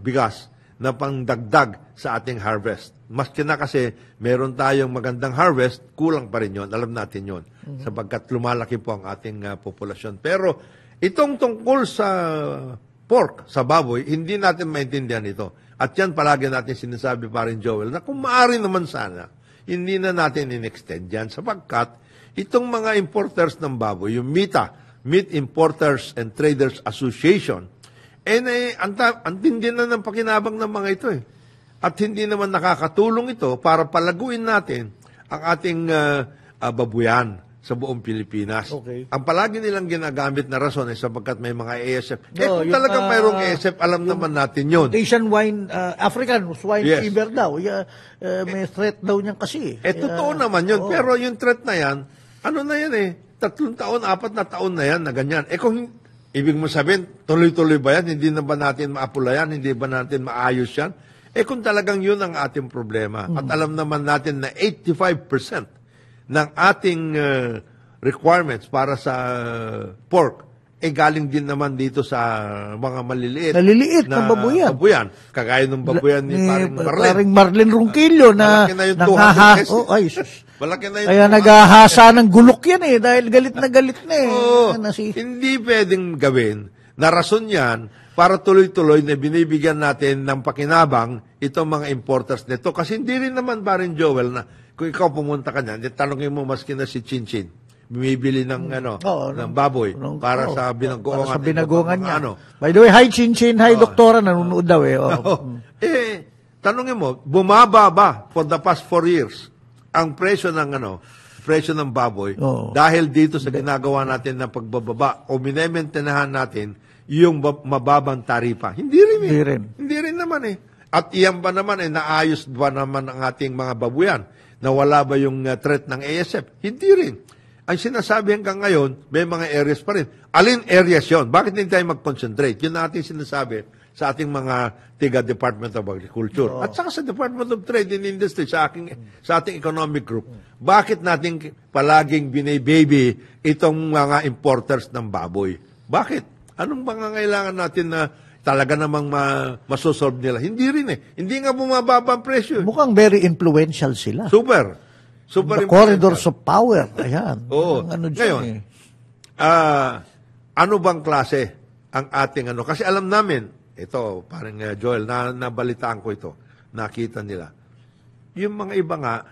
bigas na pangdagdag sa ating harvest. Maski na kasi meron tayong magandang harvest, kulang pa rin yun. Alam natin yun. Sapagkat lumalaki po ang ating populasyon. Pero itong tungkol sa pork, sa baboy, hindi natin maintindihan ito. At yan palagi natin sinasabi pa rin, Joel, na kung maaari naman sana, hindi na natin in-extend yan sapagkat itong mga importers ng baboy, yung MITA, Meat Importers and Traders Association, antindi na ng pakinabang ng mga ito At hindi naman nakakatulong ito para palaguin natin ang ating babuyan sa buong Pilipinas. Ang palagi nilang ginagamit na rason ay sapagkat may mga ASF. Kung talagang mayroong ASF, alam naman natin yun. Asian wine, African swine fever daw. May threat daw niyan kasi. Totoo naman yun. Pero yung threat na yan, ano na yan 3 taon, 4 na taon na yan na ganyan. Kung ibig mo sabihin, tuloy-tuloy ba yan? Hindi na ba natin maapulayan? Hindi ba natin maayos yan? Kung talagang yun ang ating problema. At alam naman natin na 85% ng ating requirements para sa pork, galing din naman dito sa mga maliliit na babuyan. Kagaya ng babuyan ni Paring Marlene Ronquillo na malaki na yun. Kaya naghahasa ng gulok yan dahil galit na Hindi pwedeng gawin na rason yan para tuloy-tuloy na binibigyan natin ng pakinabang itong mga importers nito. Kasi hindi rin naman parin Joel na kung ikaw pumunta ka niyan, tanongin mo maski na si Chinchin, bumibili ng ng baboy para sa binagoongan. Para sa binagoongan niya. Ano. By the way, hi Chinchin, hi Doktora, nanonood daw eh. Tanongin mo, bumaba ba for the past 4 years ang presyo ng baboy dahil dito sa ginagawa natin ng pagbababa o minementenahan natin yung mababang taripa? Hindi rin. Hindi rin naman eh. At iyan ba naman naayos ba naman ang ating mga babuyan? Nawala ba yung threat ng ASF? Hindi rin. Ang sinasabi hanggang ngayon, may mga areas pa rin. Alin areas yon? Bakit hindi tayo mag-concentrate? Yun natin sinasabi sa ating mga tiga Department of Agriculture. At saka sa Department of Trade and Industry, sa ating economic group. Bakit natin palaging binibaby itong mga importers ng baboy? Bakit? Anong pangangailangan natin na talaga namang masosolve nila? Hindi rin eh. Hindi nga bumababa ang presyo. Mukhang very influential sila. Super The corridors of power. Ayan. Oo. Ngayon, ano bang klase ang ating Kasi alam namin, ito, parang Joel, nabalitaan ko ito, nakita nila. Yung mga iba nga,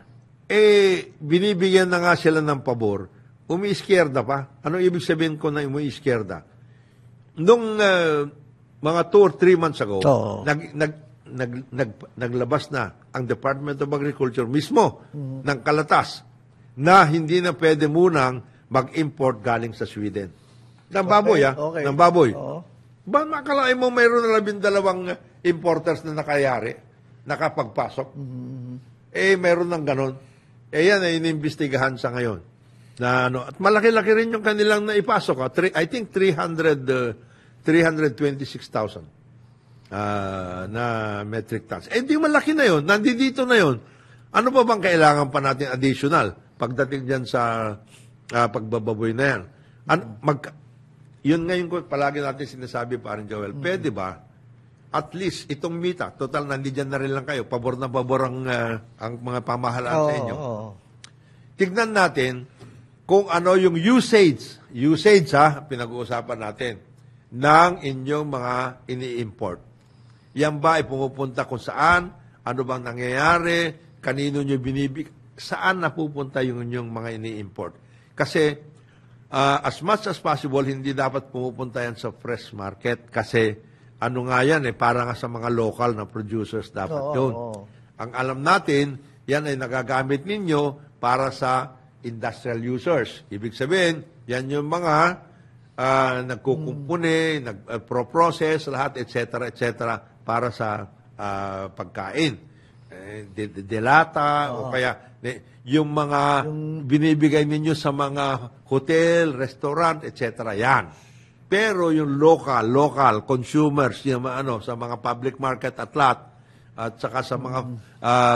binibigyan na nga sila ng pabor, umi-iskierda pa. Ano ibig sabihin ko na umi-iskierda? Nung mga 2 or 3 months ago, naglabas na ang Department of Agriculture mismo ng kalatas na hindi na pwede munang mag-import galing sa Sweden. Ng baboy, ng baboy. Ba, makalain mo mayroon na 12 importers na nakapagpasok? Mayroon ng ganon. Yan ay inimbestigahan sa ngayon. At malaki-laki rin yung kanilang naipasok. I think 326,000 na metric tons. Di malaki na yun. Nandito na yun. Ano pa bang kailangan pa natin additional pagdating dyan sa pagbababoy na yan? Yun ngayon ko palagi natin sinasabi, parang Joel, pwede ba at least itong mita, total nandiyan na rin lang kayo, pabor na pabor ang mga pamahalaan sa inyo. Tignan natin kung ano yung usage pinag-uusapan natin, ng inyong mga ini-import. Yan ba ay pumupunta kung saan, ano bang nangyayari, kanino nyo saan napupunta yung inyong mga ini-import. Kasi, as much as possible, hindi dapat pumupunta yan sa fresh market kasi ano nga yan, para nga sa mga local na producers dapat yun. Ang alam natin, yan ay nagagamit ninyo para sa industrial users. Ibig sabihin, yan yung mga nagkukumpuni, nagpro-process, lahat, etc., para sa pagkain. Delata, o kaya yung mga binibigay ninyo sa mga hotel, restaurant, etc. Yan. Pero yung local consumers, yung sa mga public market at saka sa mga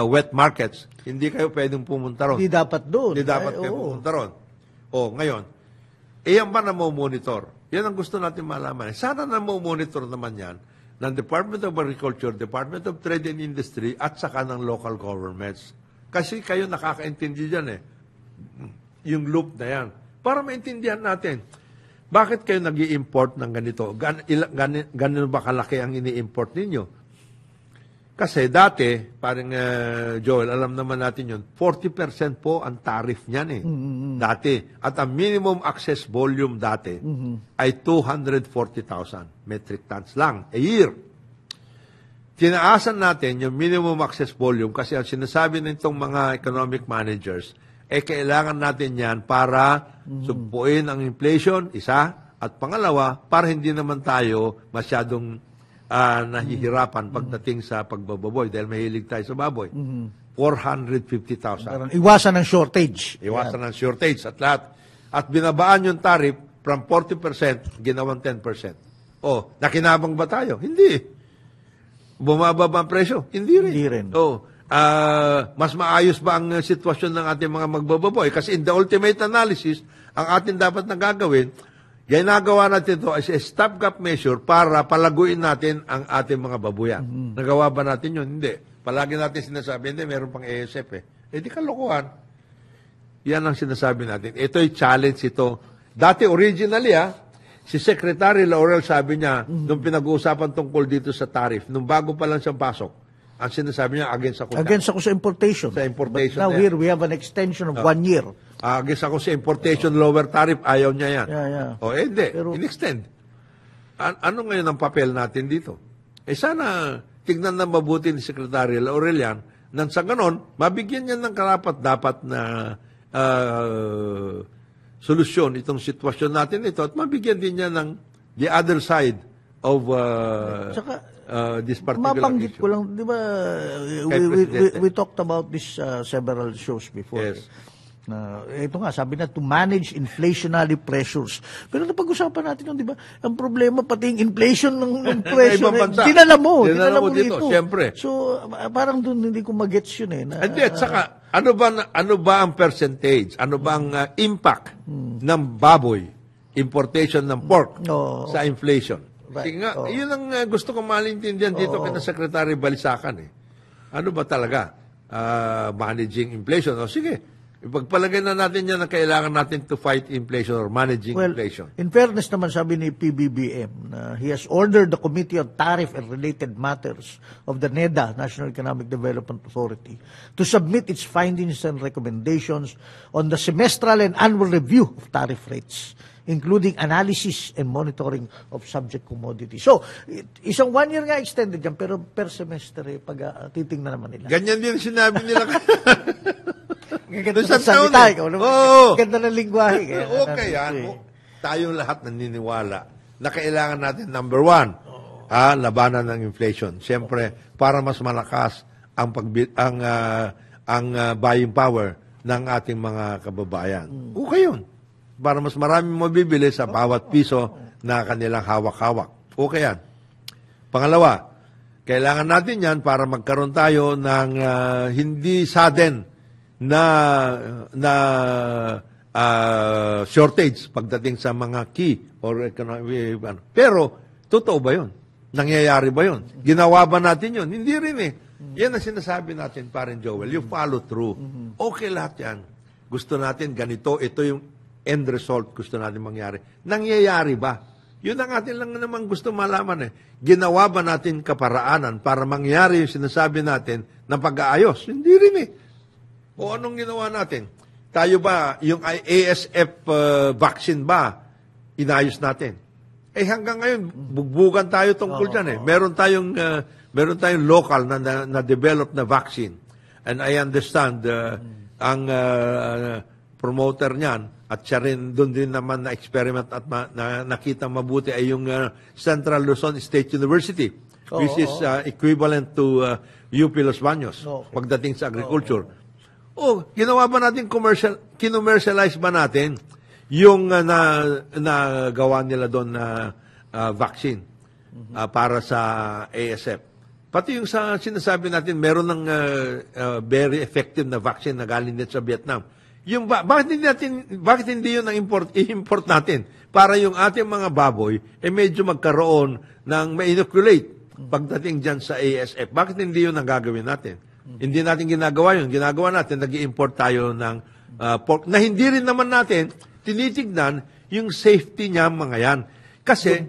wet markets, hindi kayo pwedeng pumunta ron. Hindi dapat doon. Hindi dapat kayo pumunta ron. Ngayon, yan ba na monitor? Yan ang gusto natin malaman. Sana na monitor naman yan ng Department of Agriculture, Department of Trade and Industry, at saka ng local governments. Kasi kayo nakakaintindi dyan yung loop na yan. Para maintindihan natin, bakit kayo nag-i-import ng ganito? Ganun ba kalaki ang ini-import ninyo? Kasi dati, parang Joel, alam naman natin yun, 40% po ang tariff niyan dati. At ang minimum access volume dati ay 240,000 metric tons lang a year. Tinaasan natin yung minimum access volume kasi ang sinasabi nitong mga economic managers, kailangan natin yan para sugpuin ang inflation, isa, at pangalawa, para hindi naman tayo masyadong nahihirapan pagdating sa pagbababoy dahil mahilig tayo sa baboy. 450,000. Iwasan ng shortage. Iwasan ng shortage at lahat. At binabaan yung tariff from 40%, ginawang 10%. Nakinabang ba tayo? Hindi. Bumaba ba ang presyo? Hindi rin. Mas maayos ba ang sitwasyon ng ating mga magbababoy? Kasi in the ultimate analysis, ang atin dapat na gagawin, ginagawa natin ito as a stopgap measure para palaguin natin ang ating mga babuyan. Nagawa ba natin yun? Hindi. Palagi natin sinasabi, hindi, meron pang ASF di kalokohan. Yan ang sinasabi natin. Ito'y challenge ito. Dati originally, si Secretary Laurel sabi niya, nung pinag-uusapan tungkol dito sa tariff, nung bago pa lang siyang pasok, ang sinasabi niya, against ako. Against ako sa importation. Sa importation But now na yan. here, we have an extension of 1 year. Against ako sa importation lower tariff, ayaw niya yan. Yeah. O, hindi. Pero- In-extend. Ano ngayon ang papel natin dito? Sana tignan na mabuti ni Secretary Aurelian nang sa ganon, mabigyan niya ng karapat-dapat na solusyon itong sitwasyon natin ito at mabigyan din niya ng the other side of Tsaka, this particular mabanggit issue. ko lang, di ba, Kay Presidente. we talked about this several shows before. Yes. Ito nga, sabi na, to manage inflationary pressures. Pero napag-usapan natin yun, di ba? Ang problema, pati yung inflation ng pressure, ibang bansa. dinala mo Dinala mo dito. dito, siyempre. So, parang doon hindi ko magets yun eh. Hindi, at saka, ano ba ang percentage? Ano ba ang impact ng baboy, importation ng pork Oo. sa inflation? Right. Sige nga, Oo. yun ang gusto kong maintindihan dito kay na Secretary Balisacan. Ano ba talaga? Managing inflation. O sige, ipagpalagay na natin yan na kailangan natin to fight inflation or managing inflation. In fairness naman, sabi ni PBBM, na he has ordered the Committee on Tariff and Related Matters of the NEDA, National Economic Development Authority, to submit its findings and recommendations on the semestral and annual review of tariff rates, including analysis and monitoring of subject commodities. So, isang 1 year nga extended yan, pero per semester, pag titingnan naman nila. Ganyan din sinabi nila. Ganda Isang ng salita, taon eh. ikaw naman. Oo. Ganda ng lingwahe. Okay yan. Tayong lahat naniniwala na kailangan natin, number one, labanan ng inflation. Siyempre, para mas malakas ang buying power ng ating mga kababayan. Okay yun. Para mas maraming mabibili sa bawat piso na kanilang hawak-hawak. Okay yan. Pangalawa, kailangan natin yan para magkaroon tayo ng hindi sudden na shortage pagdating sa mga key or economic. Pero, totoo ba yun? Nangyayari ba yun? Ginawa ba natin yun? Hindi rin eh. Yan ang sinasabi natin, Parin Joel. You follow through. Okay lahat yan. Gusto natin ganito, ito yung end result gusto natin mangyari. Nangyayari ba? Yun ang atin lang naman gusto malaman eh. Ginawa ba natin kaparaanan para mangyari yung sinasabi natin na pag-aayos? Hindi rin eh. O anong ginawa natin? Tayo ba, yung ASF vaccine ba, inayos natin? Hanggang ngayon, bugbugan tayo tungkol dyan eh. Meron tayong local na develop na vaccine. And I understand, ang promoter niyan, at siya rin, doon din naman na-experiment at nakita mabuti ay yung Central Luzon State University, which is equivalent to UP Los Baños, pagdating sa agriculture. Ginawa ba natin kinommercialize ba natin yung nagawa nila doon na vaccine para sa ASF? Pati yung sinasabi natin, meron ng very effective na vaccine na galing din sa Vietnam. Bakit hindi yun ang i-import natin? Para yung ating mga baboy, medyo magkaroon ng ma-inoculate pagdating dyan sa ASF. Bakit hindi yun ang gagawin natin? Hindi natin ginagawa yun. Ginagawa natin, nag-i-import tayo ng pork na hindi rin naman natin tinitignan yung safety niya mga yan. Kasi,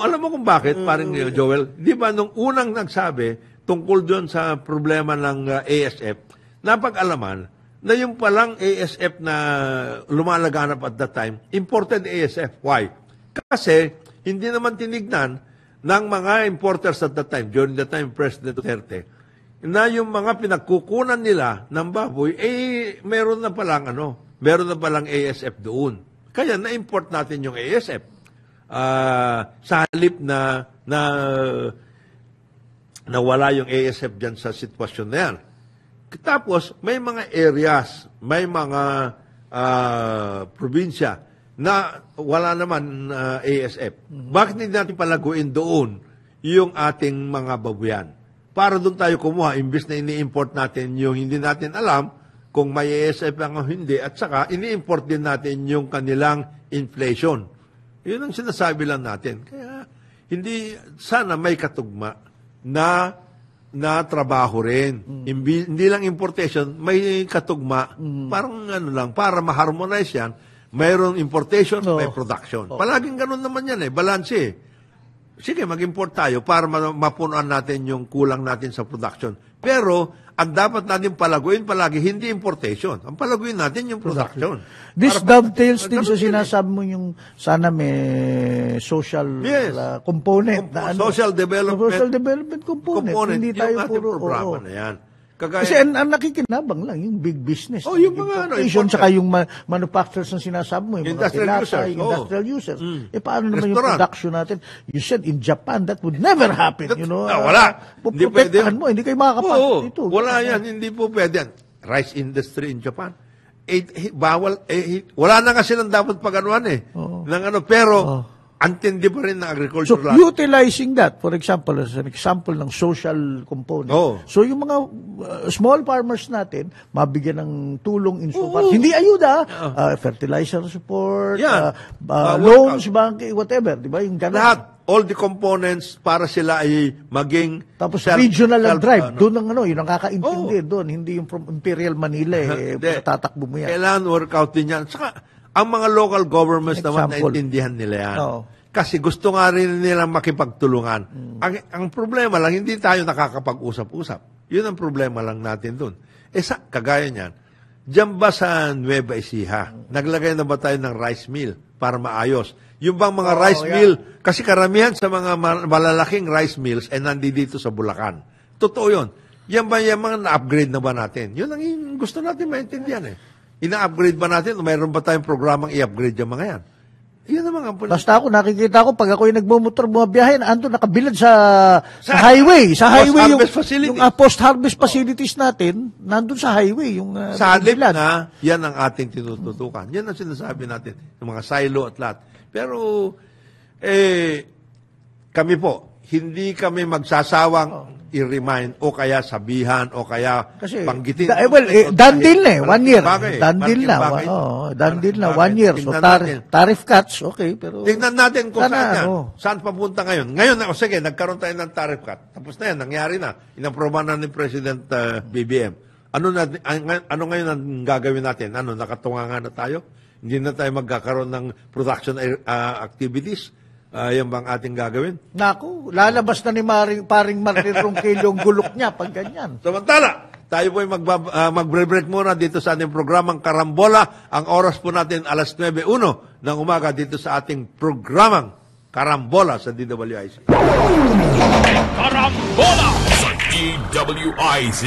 alam mo kung bakit, parang Joel, di ba nung unang nagsabi tungkol doon sa problema ng ASF, napag-alaman na yung palang ASF na lumalaganap at that time, imported ASF. Why? Kasi, hindi naman tinignan ng mga importers at that time, during the time President Duterte, na yung mga pinagkukunan nila ng baboy, meron na palang ASF doon. Kaya na-import natin yung ASF. Sa halip na wala yung ASF dyan sa sitwasyon na yan. Tapos, may mga areas, may mga probinsya na wala naman ASF. Bakit hindi natin palaguin doon yung ating mga babuyan? Para doon tayo kumuha, imbis na ini-import natin yung hindi natin alam kung may ASF ang o hindi, at saka ini-import din natin yung kanilang inflation. Yun ang sinasabi lang natin. Kaya hindi, sana may katugma na trabaho rin. Hindi lang importation, may katugma. Parang para ma-harmonize yan, mayroon importation, may production. Palaging ganun naman yan balanse sige, mag-import tayo para mapunuan natin yung kulang natin sa production. Pero, ang dapat natin palaguin palagi, hindi importation. Ang palaguin natin yung production. This Para- dovetails din sa ganun yun eh. sinasabi mo yung sana may social Yes. component. Social development. Social development component. Hindi yung tayo ating puro... programa oo. na yan. Kagaya, Kasi ang nakikinabang lang yung big business. Oh, yung mga importation, importer. saka yung manufacturers na sinasabi mo, yung Industrial mga users, yung oo. industrial users. Eh, paano naman yung Restaurant. production natin? You said in Japan, that would never happen. That- You know, wala. Hindi pwede puprotektahan yan. mo, hindi kayo makakapag Oo, dito. wala yan. Hindi po pwede yan. Rice industry in Japan. Bawal. Wala na nga silang dapat pag-anuan eh. Ng ano, pero, antindi pa rin ng agriculture So, law. utilizing that, for example, as an example ng social component. Oo. So, yung mga small farmers natin, mabigyan ng tulong in so far. Hindi ayuda, fertilizer support, Yan. loans, bank, whatever. Di ba? Yung ganun. Lahat, all the components para sila ay maging Tapos self- regional ang self- drive. ano. Doon ang yun ang kakaintindi doon. Hindi yung from Imperial Manila, Hindi. tatakbo mo yan. Kailangan workout din yan. Saka, ang mga local governments naman, Example. naintindihan nila yan. Oo. Kasi gusto nga rin nilang makipagtulungan. Ang problema lang, hindi tayo nakakapag-usap-usap. Yun ang problema lang natin dun. Kagaya niyan, diyan ba sa Nueva Ecija, naglagay na ba tayo ng rice mill para maayos? Yung bang mga rice mill, kasi karamihan sa mga malalaking rice mills ay nandito sa Bulacan. Totoo yun. Yan ba yung mga na-upgrade na ba natin? Yun ang gusto natin maintindihan eh. Ina-upgrade ba natin o mayroon ba tayong programang i-upgrade yung mga yan? Yun ang mga Basta ako, nakikita ko, pag ako'y nagmumotor, bumabiyahe, ando nakabilad sa highway. Sa highway, Post-harvest facility. yung post-harvest facilities natin, nandun sa highway. Yung, sa halip bilad. na, yan ang ating tinututukan. Yan ang sinasabi natin, yung mga silo at lahat. Pero, kami po, hindi kami magsasawang i-remind o kaya sabihan o kaya Kasi, banggitin. done deal na eh. 1 year. Bagay, Done deal na. bagay. Done deal na. Bagay. 1 year. So, Tingnan natin. tariff cuts, okay. Pero, Tingnan natin kung sana, saan yan. ano. Saan papunta ngayon. Ngayon, sige, nagkaroon tayo ng tariff cut. Tapos na yan, nangyari na. Inaproba na ni President BBM. Ano ngayon ang gagawin natin? Nakatunga na tayo? Hindi na tayo magkakaroon ng production activities? Yan bang ating gagawin? Naku, lalabas na ni paring Martin Ronquillo yung gulok niya pag ganyan. Samantala, tayo po ay magbre-break muna dito sa ating programang Karambola. Ang oras po natin alas 9:01 ng umaga dito sa ating programang Karambola sa DWIC. Karambola sa DWIZ.